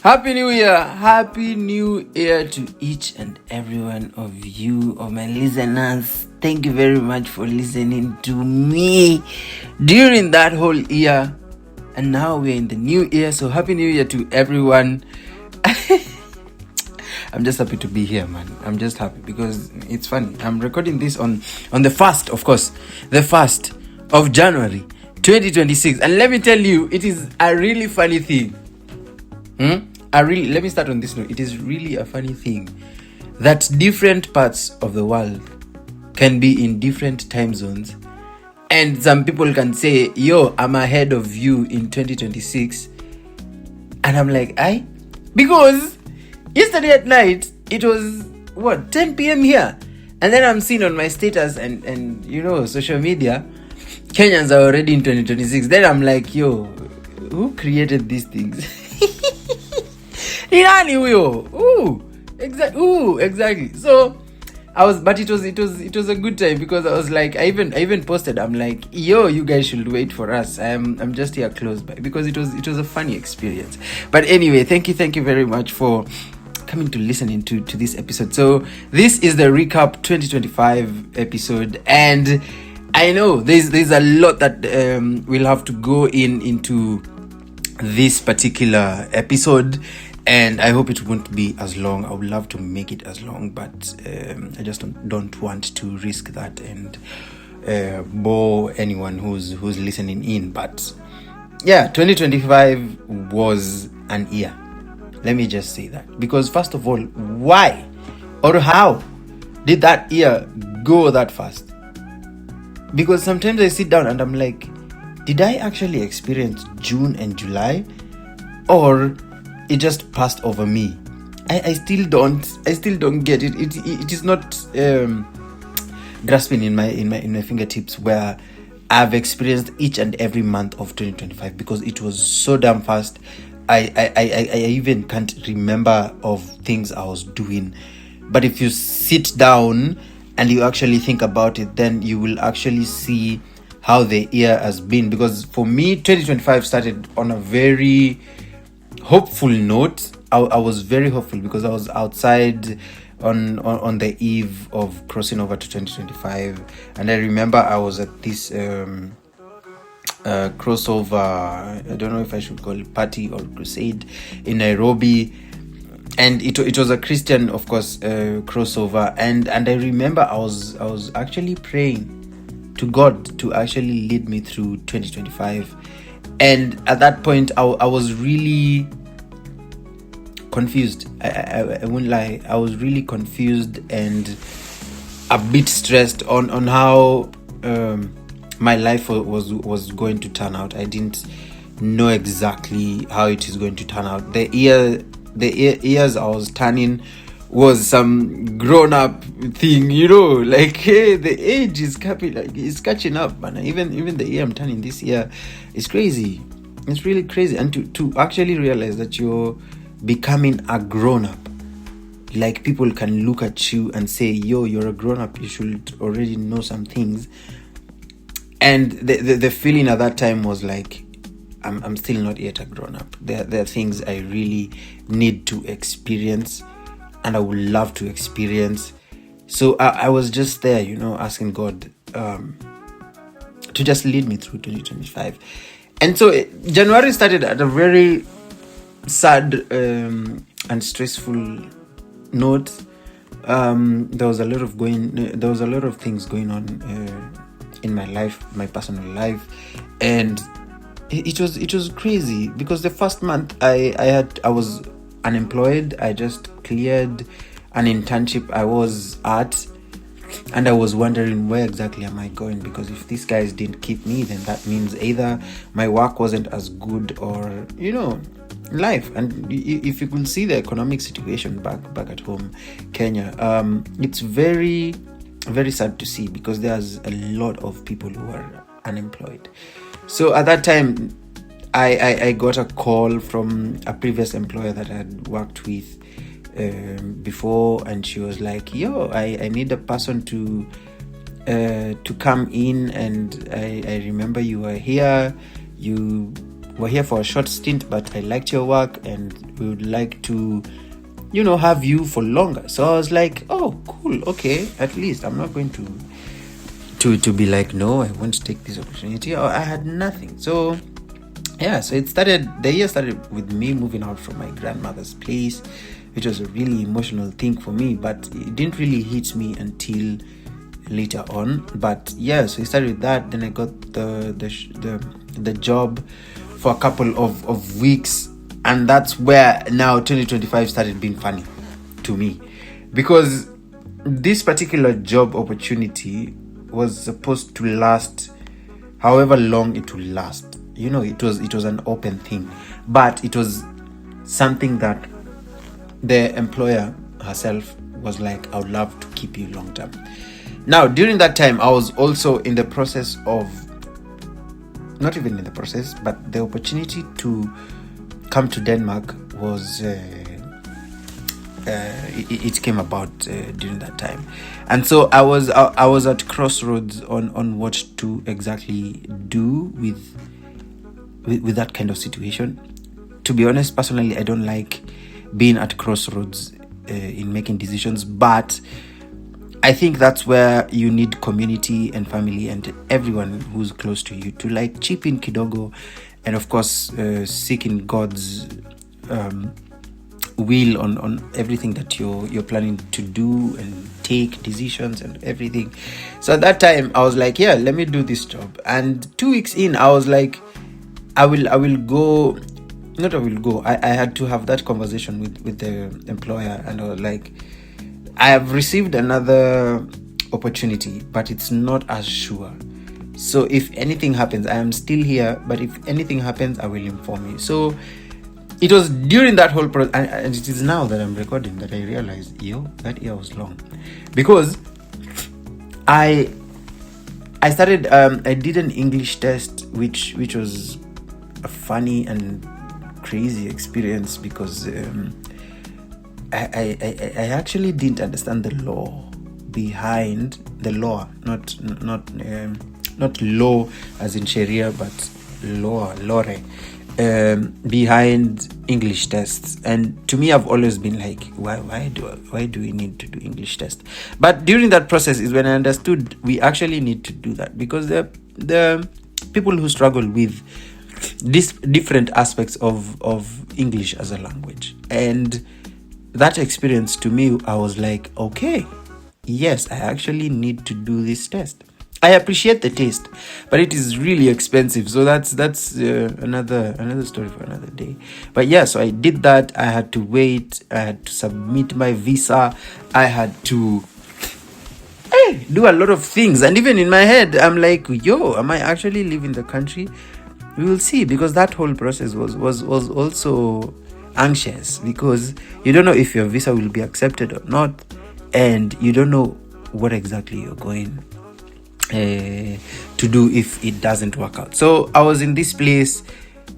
Happy New Year! Happy New Year to each and every one of you, of my listeners. Thank you very much for listening to me during that whole year. And now we're in the new year, so Happy New Year to everyone. I'm just happy to be here, man. I'm just happy because it's funny. I'm recording this on the 1st, of course. The 1st of January 2026. And let me tell you, it is a really funny thing. Let me start on this note. It is really a funny thing that different parts of the world can be in different time zones, and some people can say, yo, I'm ahead of you in 2026, and I'm like, because yesterday at night it was 10 p.m. here, and then I'm seeing on my status and social media, Kenyans are already in 2026. Then I'm like, yo, who created these things? Exactly. So it was a good time because I was like, I even posted, I'm like, yo, you guys should wait for us. I'm just here close by, because it was a funny experience. But anyway, thank you very much for coming to listen to this episode. So this is the Rekap 2025 episode, and I know there's a lot that we'll have to go into this particular episode, and I hope it won't be as long. I would love to make it as long, but I just don't want to risk that and bore anyone who's listening in. But yeah, 2025 was an year. Let me just say that, because first of all, why or how did that year go that fast? Because sometimes I sit down and I'm like, did I actually experience June and July, or it just passed over me? I still don't get it. It is not grasping in my fingertips, where I've experienced each and every month of 2025, because it was so damn fast. I even can't remember of things I was doing. But if you sit down and you actually think about it, then you will actually see how the year has been. Because for me, 2025 started on a very hopeful note. I was very hopeful because I was outside on the eve of crossing over to 2025, and I remember I was at this crossover, I don't know if I should call it party or crusade, in Nairobi, and it was a Christian, of course, crossover, and I remember I was actually praying to God to actually lead me through 2025. And at that point, I was really confused. I won't lie. I was really confused and a bit stressed on how my life was going to turn out. I didn't know exactly how it is going to turn out. The years I was turning was some grown-up thing, like, hey, the age is catching up, man. Even the year I'm turning this year is crazy. It's really crazy. And to actually realize that you're becoming a grown-up, like, people can look at you and say, yo, you're a grown-up, you should already know some things. And the feeling at that time was like, I'm still not yet a grown-up. There are things I really need to experience, and I would love to experience. So I was just there, asking God to just lead me through 2025. And so January started at a very sad and stressful note. There was a lot of things going on in my life, my personal life, and it was crazy, because the first month I was unemployed. I just cleared an internship I was at, and I was wondering, where exactly am I going? Because if these guys didn't keep me, then that means either my work wasn't as good, or life. And if you could see the economic situation back at home, Kenya, it's very, very sad to see, because there's a lot of people who are unemployed. So at that time, I got a call from a previous employer that I had worked with before, and she was like, yo, I need a person to come in, and I remember you were here, you we're here for a short stint, but I liked your work and we would like to, have you for longer. So I was like, oh, cool, okay, at least I'm not going to be like, no, I won't take this opportunity. Or I had nothing. So yeah, so the year started with me moving out from my grandmother's place, which was a really emotional thing for me, but it didn't really hit me until later on. But yeah, so it started with that. Then I got the job for a couple of weeks, and that's where now 2025 started being funny to me, because this particular job opportunity was supposed to last however long it will last. It was an open thing, but it was something that the employer herself was like, I would love to keep you long term. Now, during that time, I was also in the process of, not even in the process, but the opportunity to come to Denmark was, it came about during that time. And so I was at crossroads on what to exactly do with that kind of situation. To be honest, personally, I don't like being at crossroads in making decisions, but I think that's where you need community and family and everyone who's close to you to like chip in kidogo, and of course seeking God's will on everything that you're planning to do and take decisions and everything. So at that time I was like, yeah, let me do this job. And 2 weeks in, I was like, I will go. Not I will go. I had to have that conversation with the employer, and I was like, I have received another opportunity, but it's not as sure. So if anything happens, I am still here, but if anything happens, I will inform you. So it was during that whole process, and it is now that I'm recording that I realized, that year was long, because I started, I did an English test, which was a funny and crazy experience, because I actually didn't understand the law behind the law, not law as in Sharia, but lore behind English tests. And to me, I've always been like, why do we need to do English tests? But during that process is when I understood we actually need to do that, because the people who struggle with these different aspects of English as a language. And that experience, to me, I was like, okay, yes, I actually need to do this test. I appreciate the taste, but it is really expensive. So that's another story for another day. But yeah, so I did that. I had to wait. I had to submit my visa. I had to do a lot of things. And even in my head, I'm like, am I actually leaving the country? We will see, because that whole process was also anxious, because you don't know if your visa will be accepted or not, and you don't know what exactly you're going to do if it doesn't work out. So I was in this place,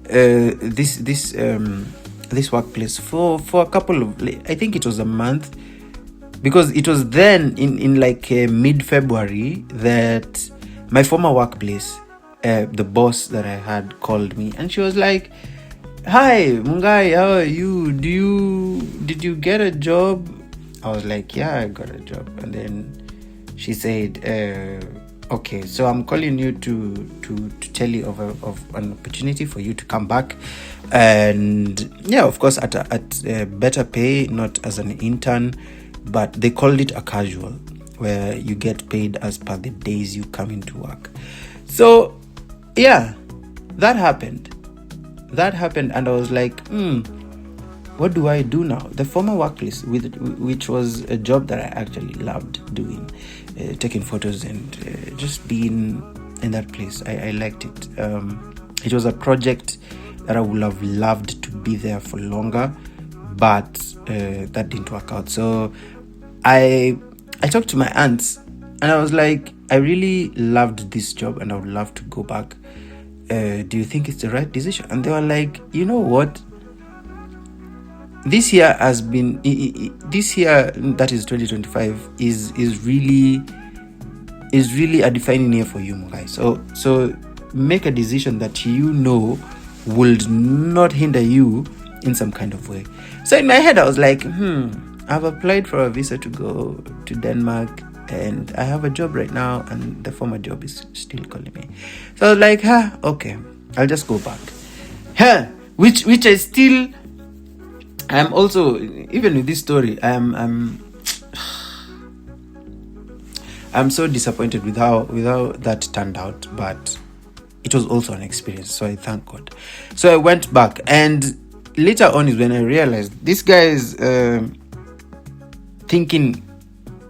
this workplace for a couple of, I think it was a month, because it was then in like mid-February that my former workplace, the boss that I had, called me, and she was like, hi Mungai, how are you? Did you get a job? I was like, yeah, I got a job. And then she said, okay, so I'm calling you to tell you of an opportunity for you to come back, and yeah, of course at a better pay, not as an intern, but they called it a casual, where you get paid as per the days you come into work. So yeah, that happened, and I was like, what do I do now? The former workplace, which was a job that I actually loved doing, taking photos and just being in that place, I liked it. It was a project that I would have loved to be there for longer, but that didn't work out. So I talked to my aunts, and I was like, I really loved this job and I would love to go back. Do you think it's the right decision? And they were like, you know what? This year has been, this year, that is 2025, is really a defining year for you, guys. So make a decision that you know would not hinder you in some kind of way. So in my head, I was like, I've applied for a visa to go to Denmark, and I have a job right now, and the former job is still calling me. So I was like, okay, I'll just go back. Which I still, I'm also, even with this story, I'm so disappointed with how that turned out, but it was also an experience, so I thank God. So I went back, and later on is when I realized this guy is thinking,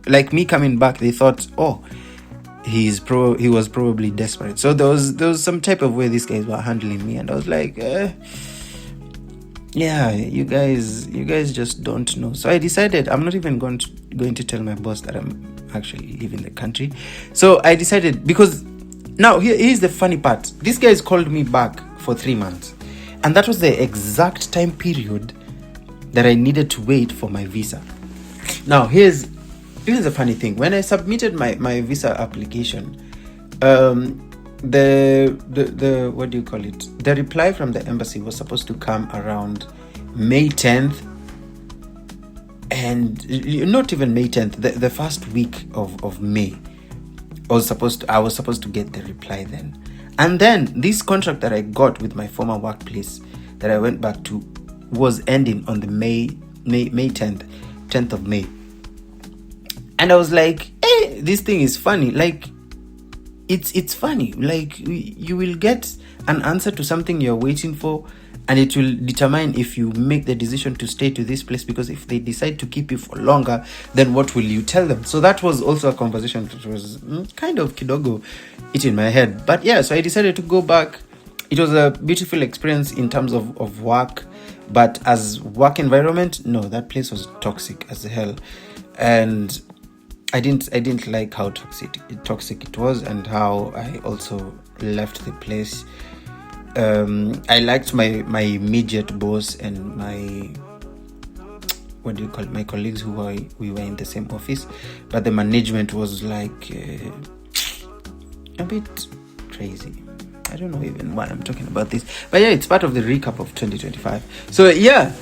like me coming back, they thought, he was probably desperate. So there was some type of way these guys were handling me, and I was like, yeah, you guys just don't know. So I decided I'm not even going to tell my boss that I'm actually leaving the country. So I decided, because now here's the funny part. These guys called me back for 3 months, and that was the exact time period that I needed to wait for my visa. Now here's the funny thing. When I submitted my visa application, the what do you call it? The reply from the embassy was supposed to come around May 10th, and not even May 10th. The first week of May, I was supposed to get the reply then. And then this contract that I got with my former workplace that I went back to was ending on the May 10th of May. And I was like, hey, this thing is funny. Like, it's funny. Like, you will get an answer to something you're waiting for, and it will determine if you make the decision to stay to this place, because if they decide to keep you for longer, then what will you tell them? So that was also a conversation that was kind of kidogo it in my head. But yeah, so I decided to go back. It was a beautiful experience in terms of work, but as work environment, no, that place was toxic as hell. And I didn't like how toxic it was, and how I also left the place. I liked my immediate boss and my my colleagues we were in the same office, but the management was like a bit crazy. I don't know even why I'm talking about this, but yeah, it's part of the recap of 2025. So yeah.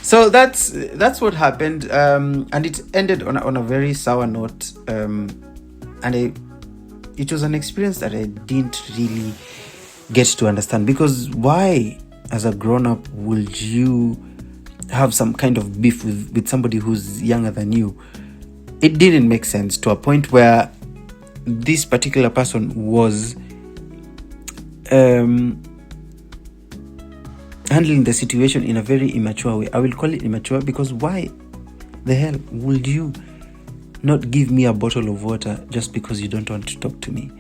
So that's what happened, and it ended on a very sour note, and it was an experience that I didn't really get to understand, because why, as a grown-up, would you have some kind of beef with somebody who's younger than you? It didn't make sense, to a point where this particular person was handling the situation in a very immature way. I will call it immature, because why the hell would you not give me a bottle of water just because you don't want to talk to me?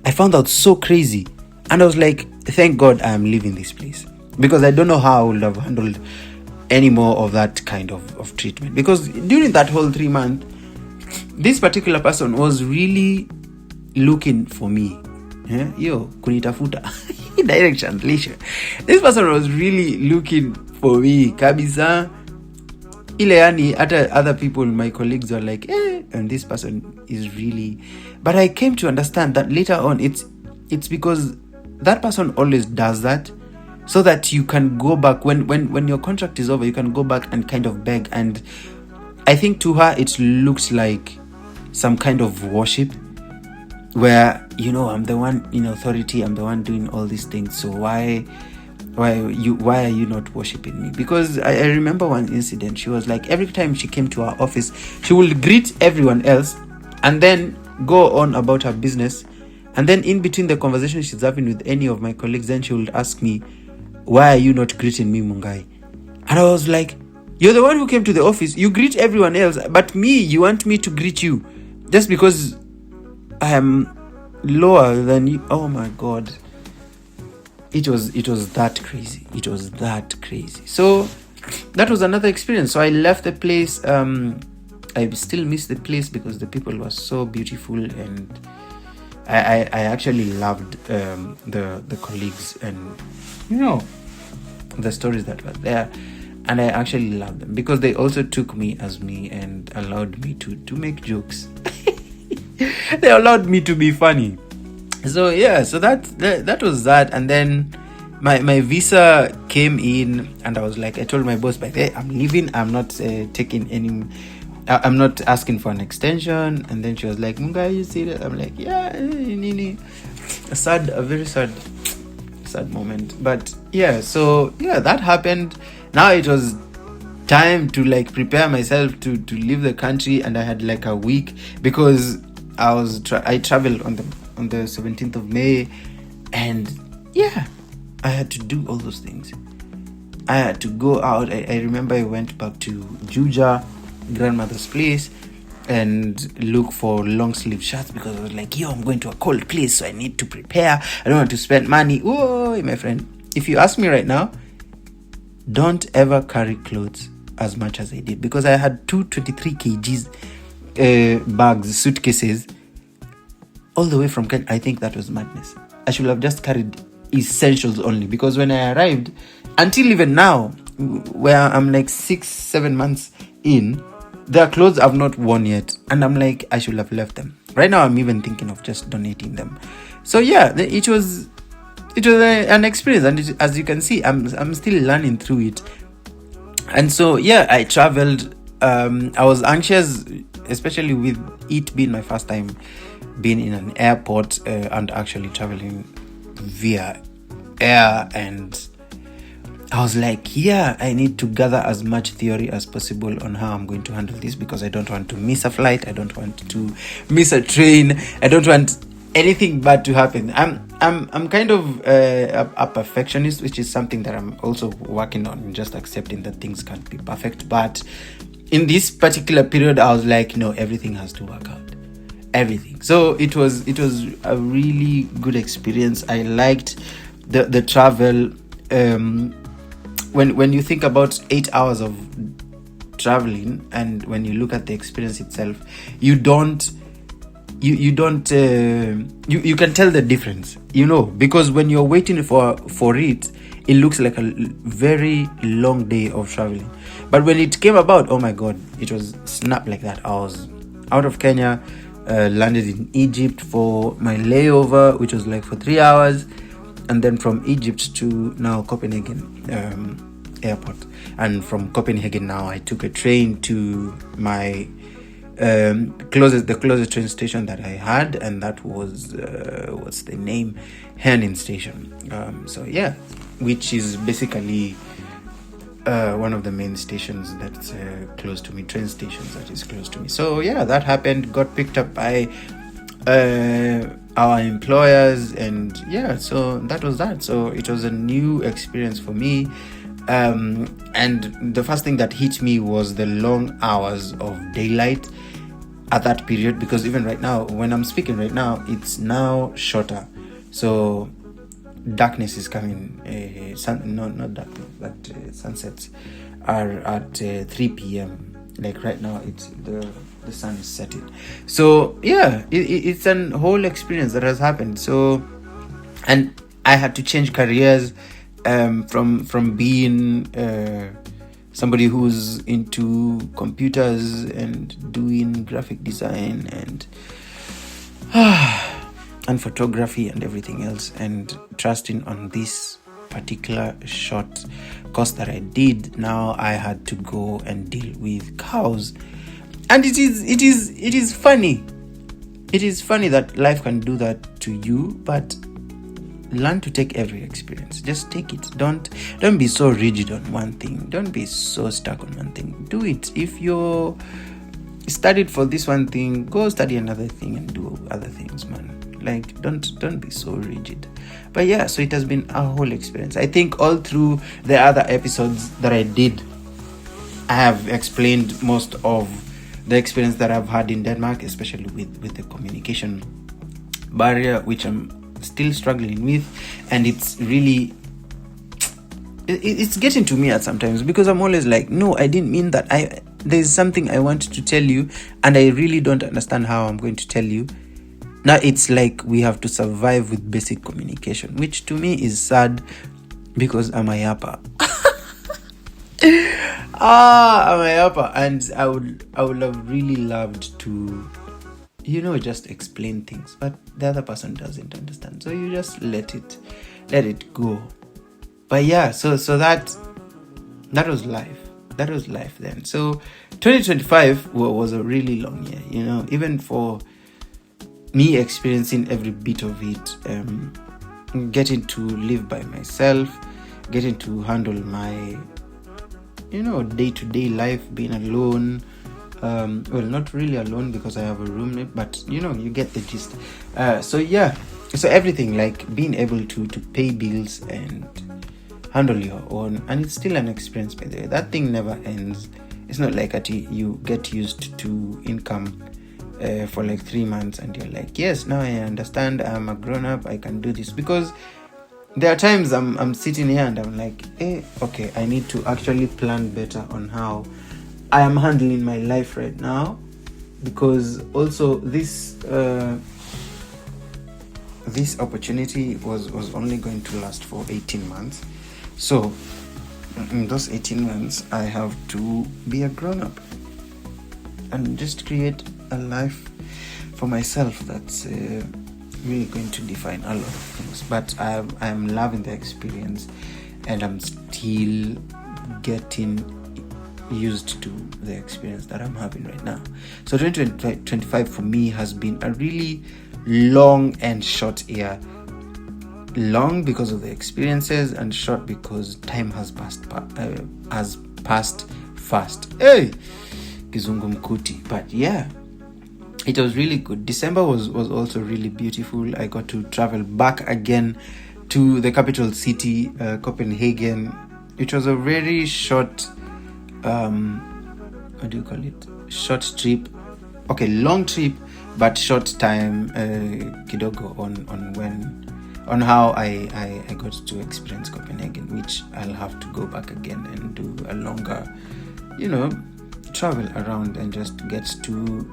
I found out so crazy, and I was like, thank God I am leaving this place, because I don't know how I would have handled any more of that kind of treatment. Because during that whole 3 months, this particular person was really looking for me. Yo, kunitafuta. Direct translation. This person was really looking for me, kabisa. Ile yani, other people, my colleagues, were like, and this person is really. But I came to understand that later on, it's because that person always does that, so that you can go back when your contract is over, you can go back and kind of beg. And I think to her it looks like some kind of worship, where, I'm the one in authority, I'm the one doing all these things, so why are you not worshiping me? Because I remember one incident. She was like, every time she came to our office, she would greet everyone else and then go on about her business, and then in between the conversation she's having with any of my colleagues, then she would ask me, why are you not greeting me, Mungai? And I was like, you're the one who came to the office, you greet everyone else, but me, you want me to greet you just because I am lower than you? Oh my God. It was that crazy. It was that crazy. So that was another experience. So I left the place. I still miss the place because the people were so beautiful, and I actually loved the colleagues and the stories that were there. And I actually loved them because they also took me as me and allowed me to make jokes. They allowed me to be funny. So yeah, so that was that. And then my visa came in, and I was like, I told my boss, by the way, I'm leaving. I'm not taking any. I'm not asking for an extension. And then she was like, Munga, you see that? I'm like, yeah, nini. A very sad moment. But yeah, so yeah, that happened. Now it was time to like prepare myself to leave the country, and I had like a week because I traveled on the 17th of May, and yeah, I had to do all those things. I had to go out. I remember I went back to Juja, grandmother's place, and look for long sleeve shirts because I was like, yo, I'm going to a cold place, so I need to prepare. I don't want to spend money. Oh, my friend, if you ask me right now, don't ever carry clothes as much as I did, because I had 223 kgs bags, suitcases, all the way from Kenya. I think that was madness. I should have just carried essentials only, because when I arrived, until even now, where I'm like 6-7 months in, their clothes I've not worn yet, and I'm like, I should have left them. Right now I'm even thinking of just donating them. So yeah, it was an experience, and as you can see, I'm still learning through it. And so yeah, I traveled. I was anxious, especially with it being my first time being in an airport and actually traveling via air. And I was like, yeah, I need to gather as much theory as possible on how I'm going to handle this, because I don't want to miss a flight. I don't want to miss a train. I don't want anything bad to happen. I'm kind of a perfectionist, which is something that I'm also working on, just accepting that things can't be perfect. But in this particular period, I was like, no, everything has to work out. Everything. So it was a really good experience. I liked the travel. When you think about 8 hours of traveling, and when you look at the experience itself, you can tell the difference, because when you're waiting for it looks like a very long day of traveling. But when it came about, oh my god, it was snap like that. I was out of Kenya, landed in Egypt for my layover, which was like for 3 hours, and then from Egypt to now Copenhagen airport. And from Copenhagen now I took a train to my the closest train station that I had, and that was what's the name, Herning station. So yeah, which is basically one of the main stations that's close to me, train stations that is close to me. So yeah, that happened, got picked up by our employers, and yeah, so that was that. So it was a new experience for me, and the first thing that hit me was the long hours of daylight at that period, because even right now, when I'm speaking right now, it's now shorter. So darkness is coming, not darkness, but sunsets are at 3 p.m. Like right now, it's the sun is setting. So yeah, it's an whole experience that has happened. So, and I had to change careers, from being somebody who's into computers and doing graphic design and photography and everything else, and trusting on this particular short course that I did. Now I had to go and deal with cows, and it is funny. It is funny that life can do that to you, but learn to take every experience. Just take it. Don't be so rigid on one thing. Don't be so stuck on one thing. Do it. If you're studied for this one thing, go study another thing and do other things, man. Like, don't be so rigid. But yeah, so it has been a whole experience. I think all through the other episodes that I did, I have explained most of the experience that I've had in Denmark, especially with the communication barrier, which I'm still struggling with. And it's really, it's getting to me at sometimes, because I'm always like, no, I didn't mean that. There's something I wanted to tell you, and I really don't understand how I'm going to tell you. Now it's like we have to survive with basic communication, which to me is sad, because I'm a yapper. I'm a yapper, and I would have really loved to, just explain things, but the other person doesn't understand. So you just let it go. But yeah, so that was life. That was life then. So 2025 was a really long year, even for me, experiencing every bit of it, getting to live by myself, getting to handle my day-to-day life, being alone. Well, not really alone because I have a roommate, but you get the gist. So everything, like being able to pay bills and handle your own, and it's still an experience, by the way. That thing never ends. It's not like you get used to income for like 3 months and you're like, yes, now I understand, I'm a grown-up, I can do this. Because there are times I'm sitting here and I'm like, okay, I need to actually plan better on how I am handling my life right now, because also this opportunity was only going to last for 18 months. So in those 18 months, I have to be a grown-up and just create a life for myself that's really going to define a lot of things. But I'm loving the experience, and I'm still getting used to the experience that I'm having right now. So 2025 for me has been a really long and short year. Long because of the experiences, and short because time has passed fast. Hey, Kizungu Mkuti. But yeah, it was really good. December was also really beautiful. I got to travel back again to the capital city, Copenhagen. It was a very short, what do you call it? Short trip. Okay, long trip, but short time, kidogo on how I got to experience Copenhagen, which I'll have to go back again and do a longer, travel around and just get to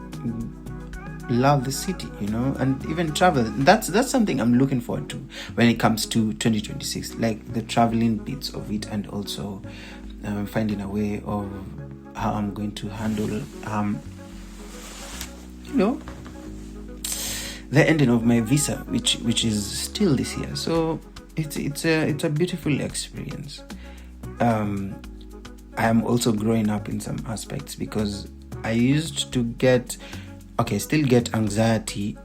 love the city, and even travel. That's something I'm looking forward to when it comes to 2026, like the traveling bits of it, and also finding a way of how I'm going to handle the ending of my visa, which is still this year. So it's a beautiful experience. I am also growing up in some aspects, because I used to still get anxiety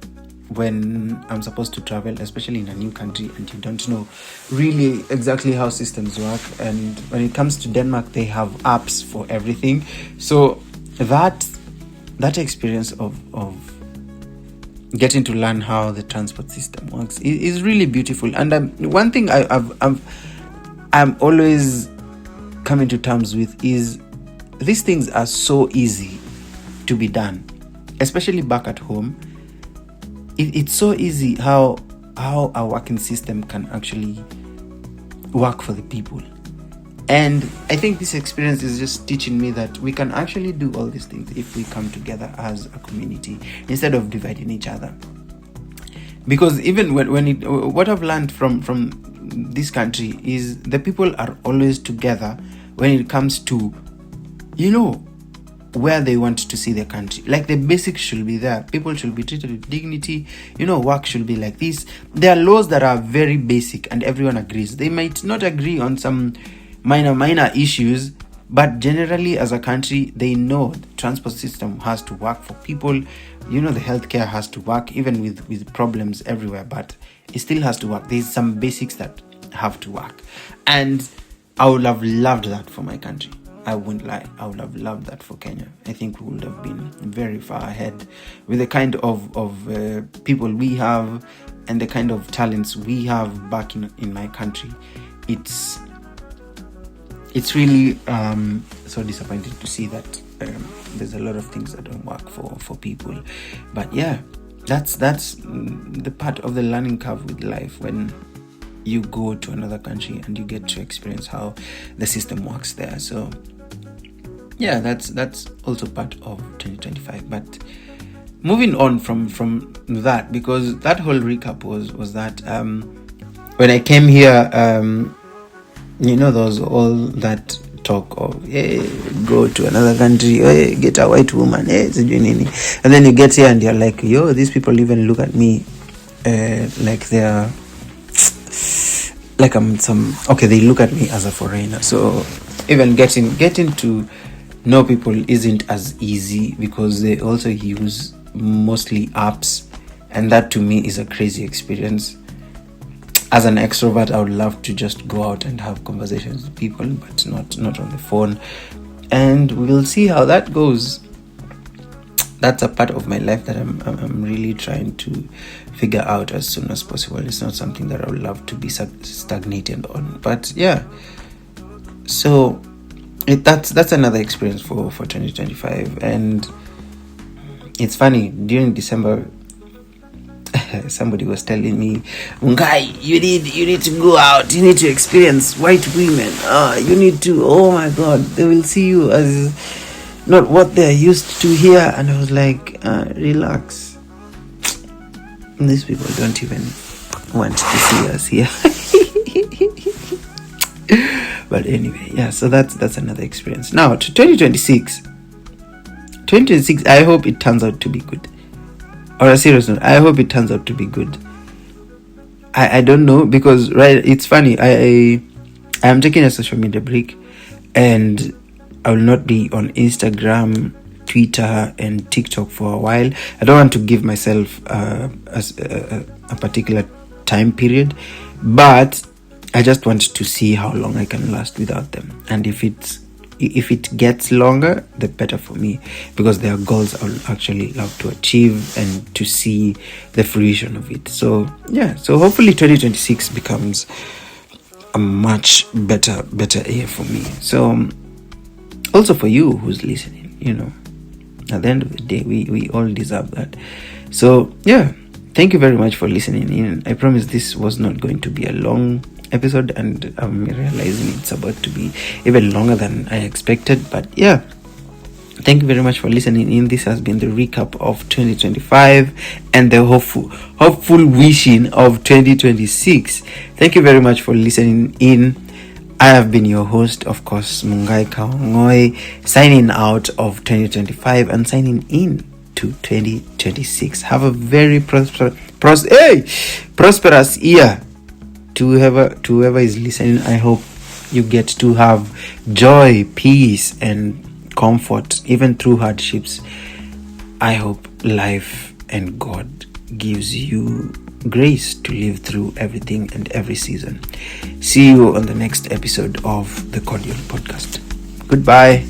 when I'm supposed to travel, especially in a new country, and you don't know really exactly how systems work. And when it comes to Denmark, they have apps for everything. So that experience of getting to learn how the transport system works is really beautiful. And one thing I'm always coming to terms with is these things are so easy to be done, especially back at home. It's so easy how our working system can actually work for the people. And I think this experience is just teaching me that we can actually do all these things if we come together as a community instead of dividing each other. Because even what I've learned from this country is the people are always together when it comes to, where they want to see the country. Like the basics should be there. People should be treated with dignity. Work should be like this. There are laws that are very basic and everyone agrees. They might not agree on some minor issues, but generally as a country, they know the transport system has to work for people. The healthcare has to work, even with problems everywhere, but it still has to work. There's some basics that have to work. And I would have loved that for my country. I wouldn't lie. I would have loved that for Kenya. I think we would have been very far ahead with the kind of people we have and the kind of talents we have back in my country. It's really so disappointing to see that there's a lot of things that don't work for people. But yeah, that's the part of the learning curve with life, when you go to another country and you get to experience how the system works there. So yeah, that's also part of 2025. But moving on from that, because that whole recap was that when I came here, there was all that talk of, hey, go to another country, hey, get a white woman, hey, and then you get here and you're like, yo, these people even look at me like they're like I'm they look at me as a foreigner. So even getting to know people isn't as easy because they also use mostly apps, and that to me is a crazy experience. As an extrovert, I would love to just go out and have conversations with people, but not on the phone. And we'll see how that goes. That's a part of my life that I'm really trying to figure out as soon as possible. It's not something that I would love to be stagnated on. But yeah, so that's another experience for 2025. And it's funny, during December, somebody was telling me, Ngai, you need to go out, you need to experience white women, you need to, oh my god, they will see you as not what they're used to here. And I was like, relax, these people don't even want to see us here. But anyway, yeah, so that's another experience. Now to 2026, I hope it turns out to be good. On a serious note, I hope it turns out to be good. I don't know, because it's funny, I am taking a social media break, and I will not be on Instagram, Twitter, and TikTok for a while. I don't want to give myself a particular time period, but I just want to see how long I can last without them. And if it gets longer, the better for me, because there are goals I would actually love to achieve and to see the fruition of it. So yeah, so hopefully 2026 becomes a much better year for me. So also for you who's listening, at the end of the day, we all deserve that. So yeah, thank you very much for listening in. I promise this was not going to be a long episode, and I'm realizing it's about to be even longer than I expected. But yeah, thank you very much for listening in. This has been the recap of 2025 and the hopeful wishing of 2026. Thank you very much for listening in. I have been your host, of course, Mungai Kang'ong'oi, signing out of 2025 and signing in to 2026. Have a very prosperous year. To whoever is listening, I hope you get to have joy, peace, and comfort even through hardships. I hope life and God gives you grace to live through everything and every season. See you on the next episode of the Cordial Podcast. Goodbye.